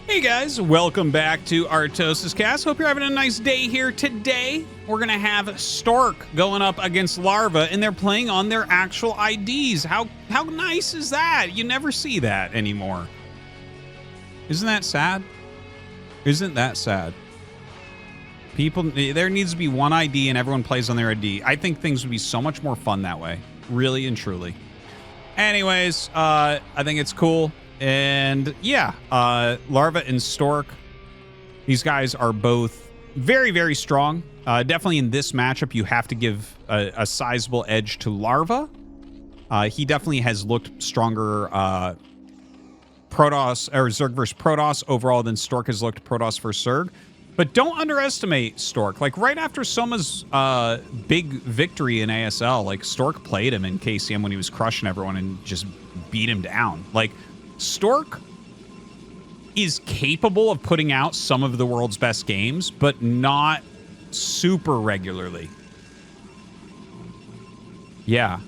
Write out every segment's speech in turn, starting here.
Hey guys, welcome back to ArtosisCasts. Hope you're having a nice day here today. We're going to have Stork going up against Larva, and they're playing on their actual IDs. How nice is that? You never see that anymore. Isn't that sad? Isn't that sad? There needs to be one ID and everyone plays on their ID. I think things would be so much more fun that way. Really and truly. Anyways, I think it's cool. And yeah, Larva and Stork, these guys are both very, very strong. Definitely in this matchup, you have to give a sizable edge to Larva. He definitely has looked stronger Protoss or Zerg versus Protoss overall than Stork has looked Protoss versus Zerg. But don't underestimate Stork. Like right after Soma's big victory in ASL, like Stork played him in KCM when he was crushing everyone and just beat him down. Like Stork is capable of putting out some of the world's best games, but not super regularly. Yeah.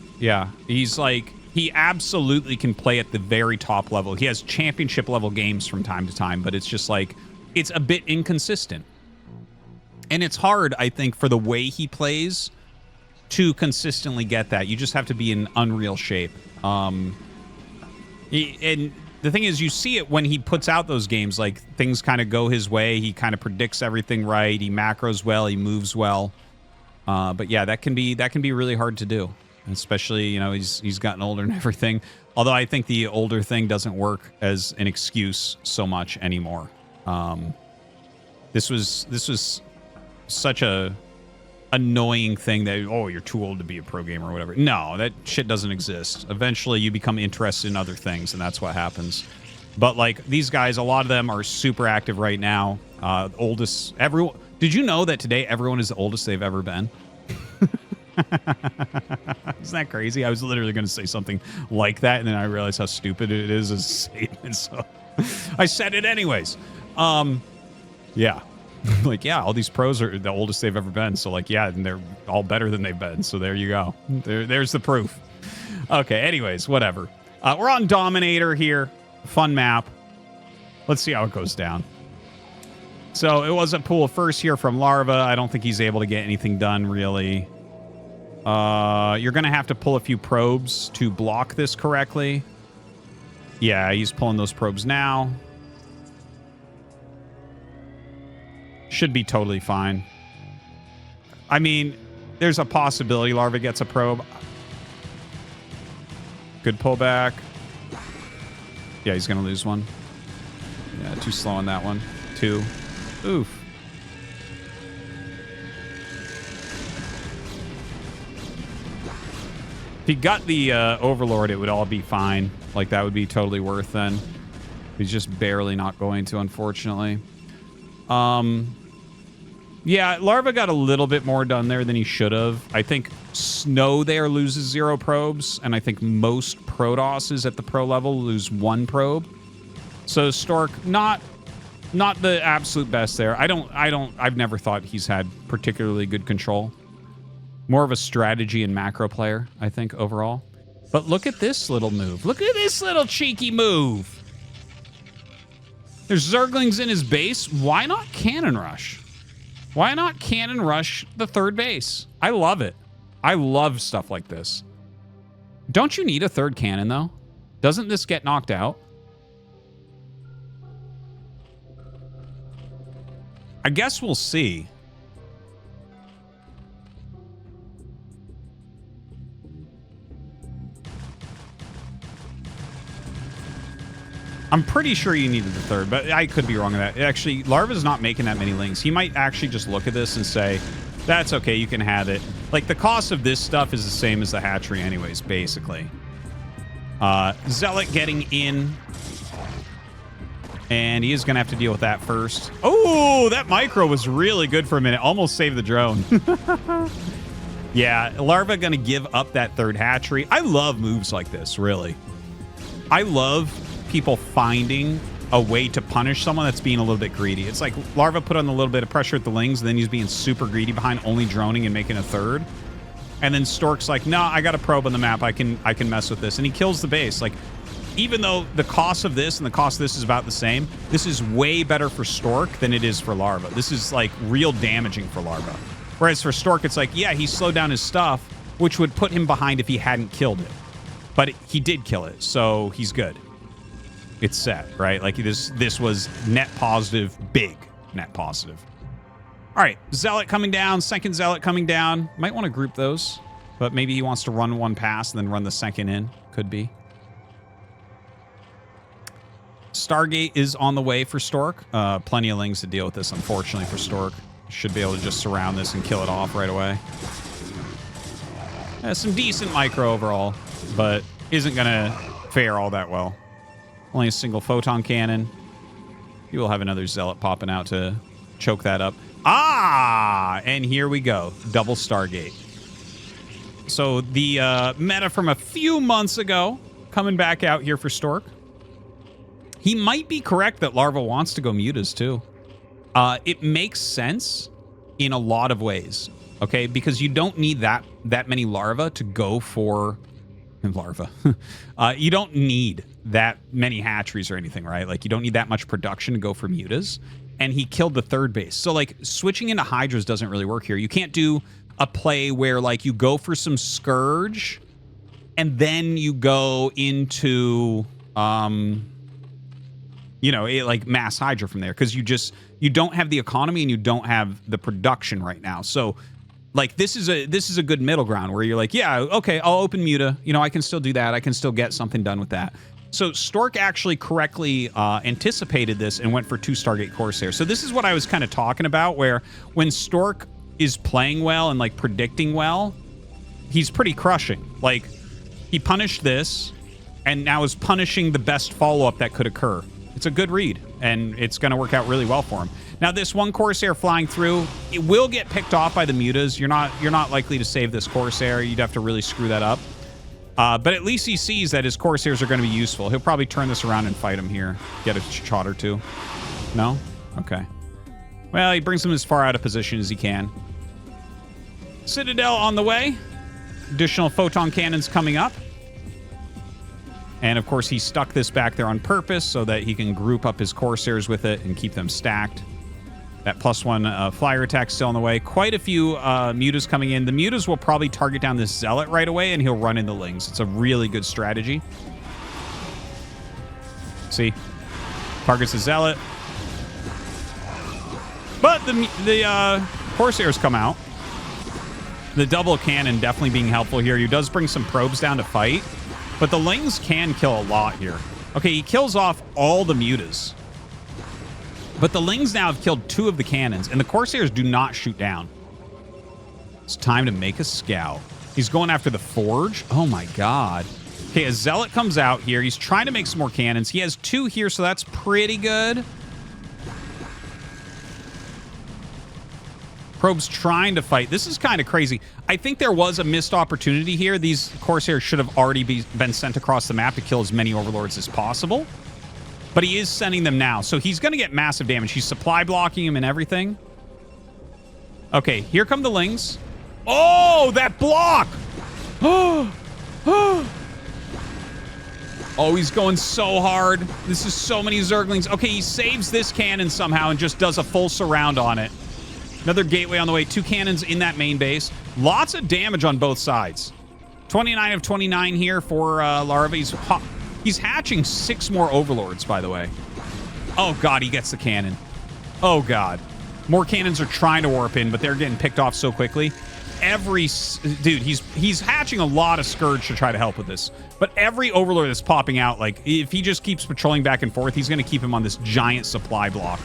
He's like, he absolutely can play at the very top level. He has championship level games from time to time, but it's just like, it's a bit inconsistent. And it's hard, I think, for the way he plays to consistently get that. You just have to be in unreal shape. And the thing is, you see it when he puts out those games, like things kind of go his way. He kind of predicts everything right. He macros well. He moves well. But yeah, that can be really hard to do, especially, you know, he's gotten older and everything. Although I think the older thing doesn't work as an excuse so much anymore. This was such a annoying thing that, oh, you're too old to be a pro gamer or whatever. No, that shit doesn't exist. Eventually you become interested in other things, and that's what happens. But like these guys, a lot of them are super active right now. Oldest, everyone. Did you know that today everyone is the oldest they've ever been? Isn't that crazy? I was literally going to say something like that, and then I realized how stupid it is as a statement, so I said it anyways. Yeah. Like, yeah, all these pros are the oldest they've ever been. So, like, yeah, and they're all better than they've been. So there you go. There's the proof. Okay, anyways, whatever. We're on Dominator here. Fun map. Let's see how it goes down. So it was a pool first here from Larva. I don't think he's able to get anything done, really. You're going to have to pull a few probes to block this correctly. Yeah, he's pulling those probes now. Should be totally fine. I mean, there's a possibility Larva gets a probe. Good pullback. Yeah, he's going to lose one. Yeah, too slow on that one. 2. Oof. If he got the Overlord, it would all be fine. Like, that would be totally worth then. He's just barely not going to, unfortunately. Yeah, Larva got a little bit more done there than he should have. I think Snow there loses 0 probes, and I think most Protosses at the pro level lose 1 probe. So Stork, not the absolute best there. I've never thought he's had particularly good control. More of a strategy and macro player, I think, overall. But look at this little move. Look at this little cheeky move. There's Zerglings in his base. Why not Cannon Rush? Why not Cannon Rush the third base? I love it. I love stuff like this. Don't you need a third cannon, though? Doesn't this get knocked out? I guess we'll see. I'm pretty sure you needed the third, but I could be wrong on that. Actually, Larva's not making that many links. He might actually just look at this and say, that's okay, you can have it. Like, the cost of this stuff is the same as the hatchery anyways, basically. Zealot getting in. And he is going to have to deal with that first. Oh, that micro was really good for a minute. Almost saved the drone. Yeah, Larva going to give up that third hatchery. I love moves like this, really. I love people finding a way to punish someone that's being a little bit greedy. It's like Larva put on a little bit of pressure at the Lings, and then he's being super greedy behind only droning and making a third. And then Stork's like, no, I got a probe on the map. I can mess with this. And he kills the base. Like, even though the cost of this and the cost of this is about the same, this is way better for Stork than it is for Larva. This is like real damaging for Larva. Whereas for Stork, it's like, yeah, he slowed down his stuff, which would put him behind if he hadn't killed it. But he did kill it, so he's good. It's set, right? Like this was net positive, big net positive. All right, Zealot coming down, second Zealot coming down. Might want to group those, but maybe he wants to run one past and then run the second in. Could be. Stargate is on the way for Stork. Plenty of Lings to deal with this, unfortunately, for Stork. Should be able to just surround this and kill it off right away. Some decent micro overall, but isn't going to fare all that well. Only a single photon cannon. You will have another Zealot popping out to choke that up. Ah! And here we go. Double Stargate. So the meta from a few months ago coming back out here for Stork. He might be correct that Larva wants to go mutas too. It makes sense in a lot of ways, okay? Because you don't need that many larva to go for larva. You don't need that many hatcheries or anything, right? Like you don't need that much production to go for mutas. And he killed the third base. So like switching into hydras doesn't really work here. You can't do a play where like you go for some Scourge and then you go into you know, like mass hydra from there, because you don't have the economy and you don't have the production right now. So like this is a good middle ground where you're like, yeah, okay, I'll open muta. You know, I can still do that. I can still get something done with that. So Stork actually correctly anticipated this and went for 2 Stargate Corsair. So this is what I was kind of talking about, where when Stork is playing well and like predicting well, he's pretty crushing. Like he punished this and now is punishing the best follow-up that could occur. It's a good read, and it's going to work out really well for him. Now, this one Corsair flying through, it will get picked off by the mutas. You're not likely to save this Corsair. You'd have to really screw that up. But at least he sees that his Corsairs are going to be useful. He'll probably turn this around and fight him here. Get a shot or two. No? Okay. Well, he brings him as far out of position as he can. Citadel on the way. Additional photon cannons coming up. And, of course, he stuck this back there on purpose so that he can group up his Corsairs with it and keep them stacked. That +1 flyer attack still on the way. Quite a few mutas coming in. The mutas will probably target down this Zealot right away, and he'll run into Lings. It's a really good strategy. See? Targets the Zealot. But the Corsairs come out. The double cannon definitely being helpful here. He does bring some probes down to fight. But the Lings can kill a lot here. Okay, he kills off all the mutas. But the Lings now have killed 2 of the cannons, and the Corsairs do not shoot down. It's time to make a scout. He's going after the Forge. Oh my god. Okay, a Zealot comes out here. He's trying to make some more cannons. He has 2 here, so that's pretty good. Probe's trying to fight. This is kind of crazy. I think there was a missed opportunity here. These Corsairs should have already been sent across the map to kill as many Overlords as possible. But he is sending them now. So he's going to get massive damage. He's supply blocking him and everything. Okay, here come the Lings. Oh, that block! Oh, he's going so hard. This is so many Zerglings. Okay, he saves this cannon somehow and just does a full surround on it. Another gateway on the way. 2 cannons in that main base. Lots of damage on both sides. 29 of 29 here for Larva. He's hatching 6 more Overlords, by the way. Oh, God, he gets the cannon. Oh, God. More cannons are trying to warp in, but they're getting picked off so quickly. Dude, he's hatching a lot of Scourge to try to help with this. But every Overlord that's popping out, like, if he just keeps patrolling back and forth, he's going to keep him on this giant supply block.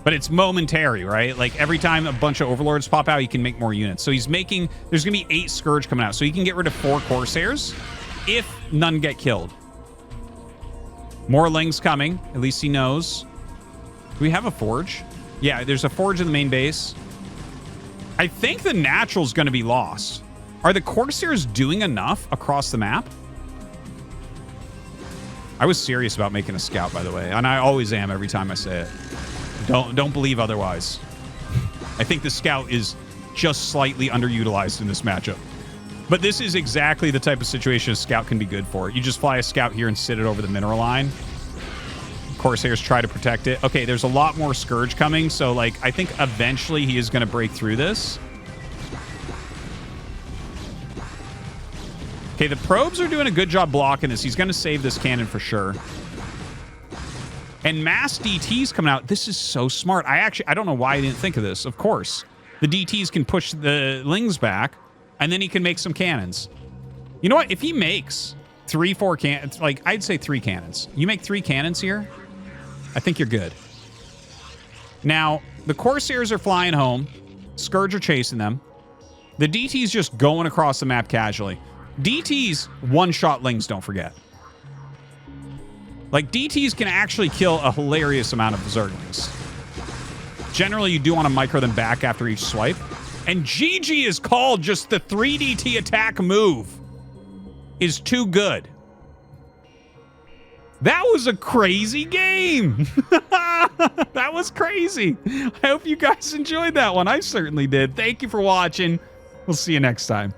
But it's momentary, right? Like, every time a bunch of Overlords pop out, he can make more units. So he's making... There's going to be 8 Scourge coming out. So he can get rid of 4 Corsairs if none get killed. More Lings coming. At least he knows. Do we have a Forge? Yeah, there's a Forge in the main base. I think the Natural's going to be lost. Are the Corsairs doing enough across the map? I was serious about making a scout, by the way. And I always am every time I say it. Don't believe otherwise. I think the scout is just slightly underutilized in this matchup. But this is exactly the type of situation a scout can be good for. You just fly a scout here and sit it over the mineral line. Corsairs try to protect it. Okay, there's a lot more Scourge coming, so like I think eventually he is going to break through this. Okay, the probes are doing a good job blocking this. He's going to save this cannon for sure. And mass DTs coming out. This is so smart. I don't know why I didn't think of this. Of course, the DTs can push the lings back, and then he can make some cannons. You know what? If he makes 3-4 cannons, like I'd say 3 cannons. You make 3 cannons here, I think you're good. Now, the Corsairs are flying home. Scourge are chasing them. The DT's just going across the map casually. DT's one-shot lings, don't forget. Like, DTs can actually kill a hilarious amount of Zerglings. Generally, you do want to micro them back after each swipe. And GG is called. Just the 3DT attack move is too good. That was a crazy game. That was crazy. I hope you guys enjoyed that one. I certainly did. Thank you for watching. We'll see you next time.